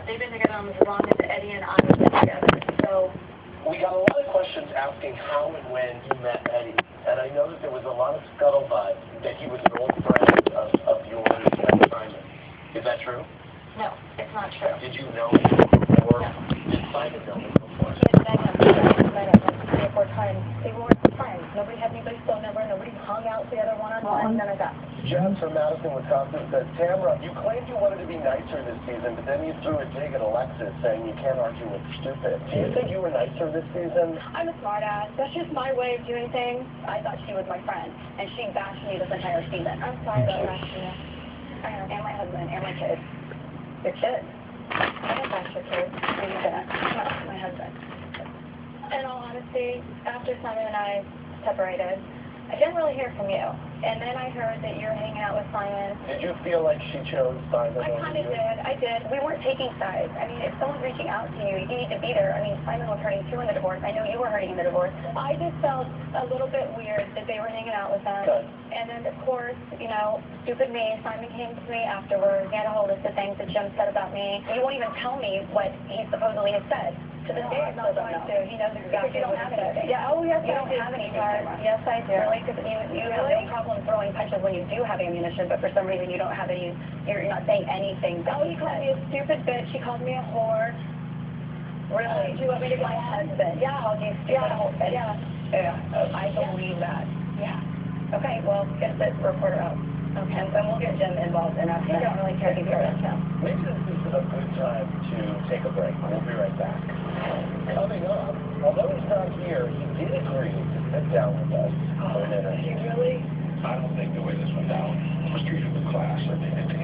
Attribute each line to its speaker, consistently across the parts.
Speaker 1: they've been together almost as long as Eddie and I have been together. So
Speaker 2: we got a lot of questions asking how and when you met Eddie, and I know that there was a lot of scuttlebutt that he was an old friend of yours and Simon. Is that true?
Speaker 1: No, it's not true.
Speaker 2: Did you know him before? No. Did Simon know him before?
Speaker 1: He had met him like 3 or 4 times. They weren't friends. Nobody had anybody's phone number. Nobody hung out together one-on-one. None of that.
Speaker 2: Jeff from Madison, Wisconsin says, Tamara, you claimed you wanted to be nicer this season, but then you threw a dig at Alexis saying you can't argue with stupid. Do you think you were nicer this season?
Speaker 1: I'm a smartass. That's just my way of doing things. I thought she was my friend, and she bashed me this entire season. I'm sorry about that. I know. And my husband, and my kids. Your kids? I didn't bash your kids. No, you didn't. No, my husband. In all honesty, after Simon and I separated, I didn't really hear from you. And then I heard that you're hanging out with Simon.
Speaker 2: Did you feel like she chose Simon over you?
Speaker 1: I kind of did. I did. We weren't taking sides. I mean, if someone's reaching out to you, you need to be there. I mean, Simon was hurting too in the divorce. I know you were hurting in the divorce. I just felt a little bit weird that they were hanging out with them.
Speaker 2: Good.
Speaker 1: And then, of course, you know, stupid me, Simon came to me afterwards. He had a whole list of things that Jim said about me. You won't even tell me what he supposedly has said. To this day, I still don't know. He knows exactly what he said. Yeah, oh, yes, you don't have any part. Yes, I do. Really? Because you have no problem throwing punches when you do have ammunition, but for some reason you don't have any, you're not saying anything. Oh, he called me a stupid bitch. He called me a whore. Really? Do you want me to get my husband? Yeah. Called you stupid whole bitch? Yeah. Yeah. I believe that. Yeah. Okay, well, get the reporter out. Okay. And we'll get Jim involved in us. I don't really care if you hear us now.
Speaker 2: Maybe this is a good time to take a break. We'll be right back. Coming up, although he's not here, he did agree to sit down with us for an interview.
Speaker 1: Really?
Speaker 2: I don't think the way this went down was treated with class or dignity.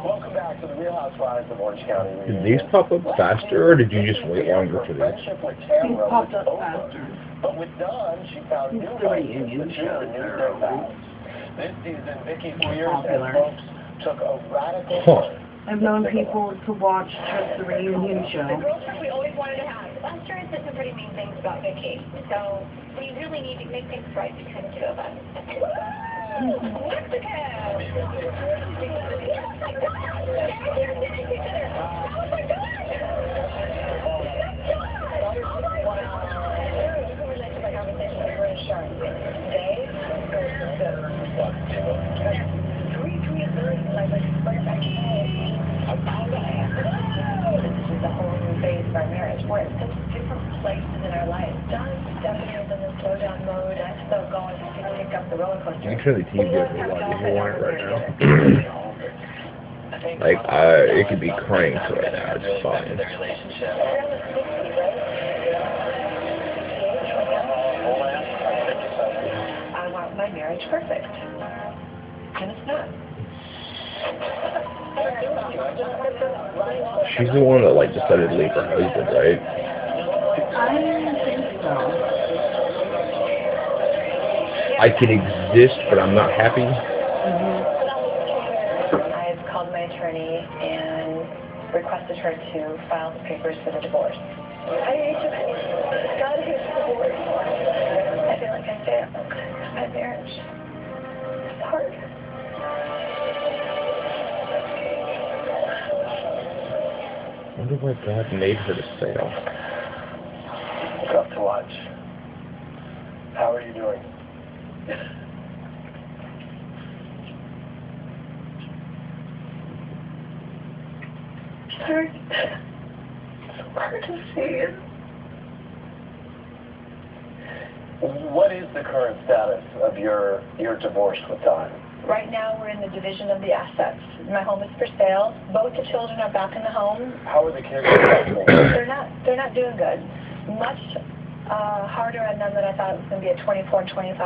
Speaker 2: Welcome back to the Real Housewives of Orange County.
Speaker 3: Did these pop up faster, or did you just wait longer for this?
Speaker 4: These popped up faster.
Speaker 2: But with Dawn, she found new ways to choose a new their vows. This season, Vicky's Weird and folks took a radical turn.
Speaker 4: I've known people to watch just the reunion show.
Speaker 1: The girl trip we always wanted to have. Last year I said some pretty mean things about Vicky. So we really need to make things right between the two of us. Mexico! This is a whole new phase of our marriage. We're at such different places in our lives. John's definitely in the slowdown mode. I'm still going to pick up the roller coaster.
Speaker 3: You can turn the TV up a lot if you want it right now. Like, it could be cranked right now. It's fine.
Speaker 1: I want my marriage perfect. And it's not.
Speaker 3: She's the one that, like, decided to leave her husband, right?
Speaker 4: I didn't think so.
Speaker 3: I can exist, but I'm not happy.
Speaker 1: I've called my attorney and requested her to file the papers for the divorce. I hate you. God hates divorce. I feel like I failed my marriage. It's hard.
Speaker 3: I wonder why God made her to fail.
Speaker 2: Tough to watch. How are you doing?
Speaker 1: Hard. So hard to see it.
Speaker 2: What is the current status of your divorce with Don?
Speaker 1: Right now, we're in the division of the assets. My home is for sale. Both the children are back in the home.
Speaker 2: How are the kids?
Speaker 1: They're not doing good. Much harder on them than I thought it was going to be at 24 and 25.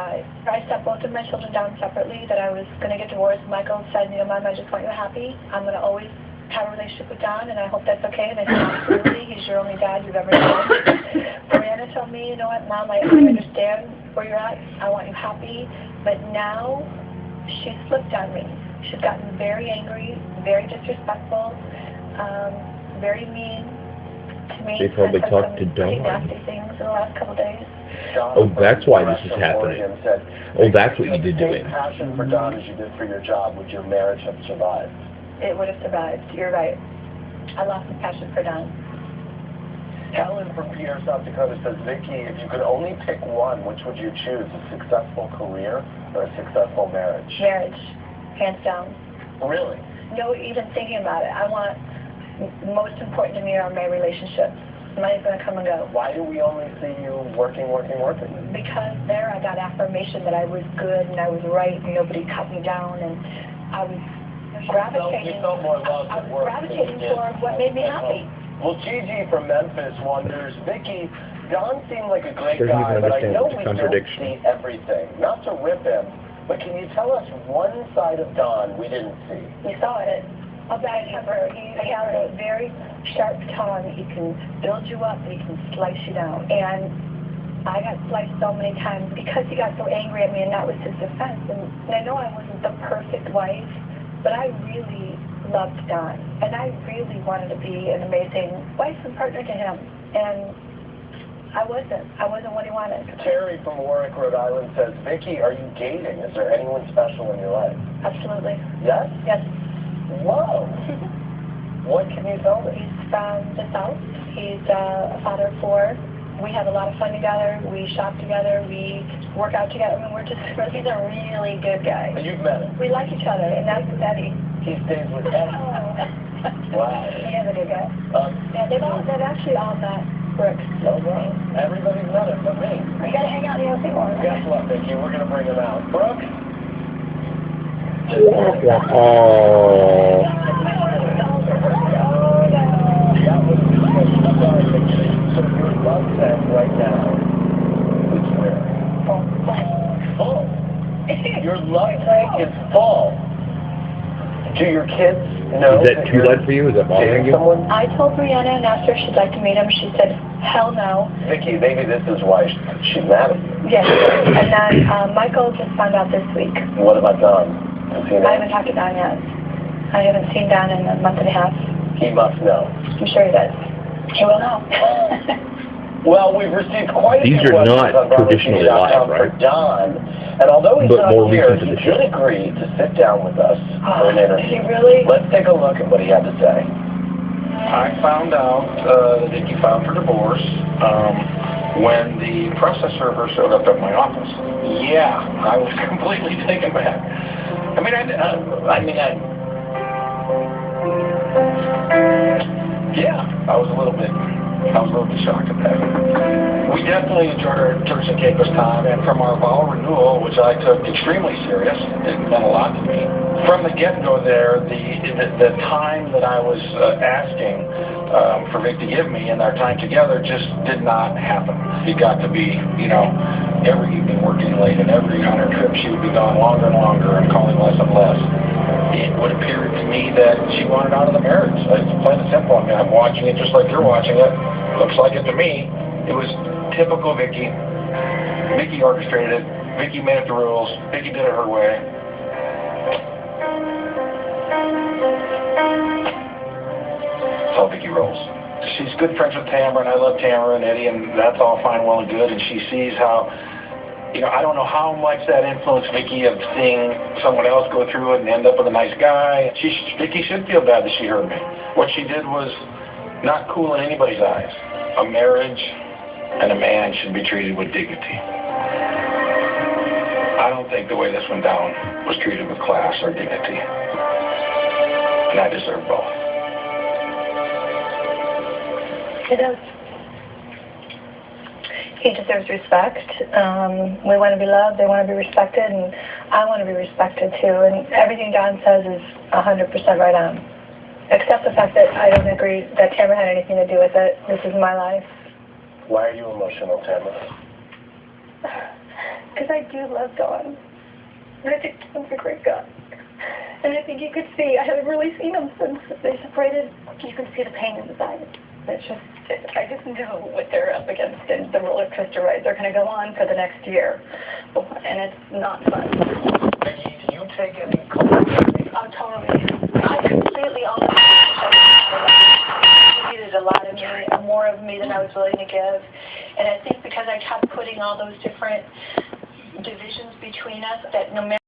Speaker 1: I set both of my children down separately, that I was going to get divorced. Michael said, you know, Mom, I just want you happy. I'm going to always have a relationship with Don, and I hope that's okay. And I said, absolutely. He's your only dad you've ever known. Brianna told me, you know what, Mom, I understand where you're at. I want you happy. But now, she's flipped on me. She's gotten very angry, very disrespectful, very mean to me.
Speaker 3: They probably talked to Dawn.
Speaker 1: Nasty things in the last couple of days.
Speaker 3: Oh, that's why this is happening. Oh, that's what you did to him.
Speaker 2: If you had the same passion for Don as you did for your job, would your marriage have survived?
Speaker 1: It would have survived. You're right. I lost my passion for Don.
Speaker 2: Helen from Peter, South Dakota says, Vicki, if you could only pick one, which would you choose? A successful career or a successful marriage?
Speaker 1: Marriage. Hands down.
Speaker 2: Really?
Speaker 1: No, even thinking about it. I want, most important to me are my relationships. Money's going to come and go.
Speaker 2: Why do we only see you working?
Speaker 1: Because there I got affirmation that I was good and I was right and nobody cut me down, and I was gravitating.
Speaker 2: You felt more loved
Speaker 1: I
Speaker 2: at
Speaker 1: was
Speaker 2: work.
Speaker 1: gravitating toward what made me happy.
Speaker 2: Well, Gigi from Memphis wonders, Vicki, Don seemed like a great
Speaker 3: Doesn't
Speaker 2: guy,
Speaker 3: even
Speaker 2: but I
Speaker 3: understand
Speaker 2: know
Speaker 3: the
Speaker 2: we don't
Speaker 3: contradiction.
Speaker 2: see everything. Not to rip him, but can you tell us one side of Don we didn't see?
Speaker 1: You saw it. A bad temper. He has a very sharp tongue. He can build you up and he can slice you down. And I got sliced so many times because he got so angry at me, and that was his defense. And I know I wasn't the perfect wife, but I really loved Don. And I really wanted to be an amazing wife and partner to him. And I wasn't. I wasn't what he wanted.
Speaker 2: Terry from Warwick, Rhode Island says, Vicki, are you dating? Is there anyone special in your life?
Speaker 1: Absolutely.
Speaker 2: Yes?
Speaker 1: Yes.
Speaker 2: Whoa! What can you tell me?
Speaker 1: He's from the South. He's a father of 4. We have a lot of fun together. We shop together. We work out together. I mean, he's a really good guy.
Speaker 2: You've met him?
Speaker 1: We like each other, and that's Eddie.
Speaker 2: He stays with Eddie? Wow.
Speaker 1: He is a good guy. Yeah, they've actually all met Brooks.
Speaker 2: Oh, wow. Everybody's met him but me.
Speaker 1: You gotta hang out in the OC more.
Speaker 2: Guess what, Vicki? We're going to bring him out. Brooke?
Speaker 3: Oh.
Speaker 2: That was sorry, Vicki. So your love tank right now is where? Full. Your love tank is full. Do your kids know?
Speaker 3: Is that too late for you? Is that bothering you?
Speaker 2: Someone?
Speaker 1: I told Brianna and asked her if she'd like to meet him. She said, hell no.
Speaker 2: Vicki, maybe this is why she's mad at you.
Speaker 1: Yes. And then Michael just found out this week.
Speaker 2: What about Don? Does he know?
Speaker 1: I haven't talked to Don yet. I haven't seen Don in a month and a half.
Speaker 2: He must know.
Speaker 1: I'm sure he does. He will know.
Speaker 2: Well, we've received quite a few
Speaker 3: These are
Speaker 2: questions
Speaker 3: not
Speaker 2: on
Speaker 3: traditionally live,
Speaker 2: for
Speaker 3: right?
Speaker 2: Don, and although he's
Speaker 3: But
Speaker 2: not
Speaker 3: more
Speaker 2: here,
Speaker 3: recent
Speaker 2: he
Speaker 3: to the
Speaker 2: did agree to sit down with us for an
Speaker 1: Did he
Speaker 2: interview.
Speaker 1: really?
Speaker 2: Let's take a look at what he had to say.
Speaker 5: I found out that Vicki filed for divorce when the process server showed up at my office. Yeah, I was completely taken back. I was a little bit shocked at that. We definitely enjoyed our Turks and Caicos time, and from our vow renewal, which I took extremely serious, it meant a lot to me. From the get-go there, the time that I was asking for Vic to give me and our time together just did not happen. It got to be, every evening working late, and on our trip she would be gone longer and longer and calling less and less. It would appear to me that she wanted out of the marriage. It's plain and simple. I mean, I'm watching it just like you're watching it. Looks like it to me. It was typical Vicki. Vicki orchestrated it. Vicki made up the rules. Vicki did it her way. That's how Vicki rolls. She's good friends with Tamara, and I love Tamara and Eddie, and that's all fine, well, and good. And she sees how, I don't know how much that influenced Vicki of seeing someone else go through it and end up with a nice guy. Vicki should feel bad that she hurt me. What she did was not cool in anybody's eyes. A marriage and a man should be treated with dignity. I don't think the way this went down was treated with class or dignity. And I deserve both.
Speaker 1: He does. He deserves respect. We want to be loved, they want to be respected, and I want to be respected too. And everything Don says is 100% right on. Except the fact that I don't agree that Tamara had anything to do with it. This is my life.
Speaker 2: Why are you emotional, Tamara?
Speaker 1: Because I do love Don. And I think Don's a great guy. And I think you could see, I haven't really seen him since they separated. You can see the pain in his eyes. It's just, I just know what they're up against, and the roller coaster rides are going to go on for the next year. And it's not fun.
Speaker 2: Vicki, do you take any culpability?
Speaker 1: Oh, totally. I completely own it. I needed a lot of me, more of me than I was willing to give. And I think because I kept putting all those different divisions between us, that no matter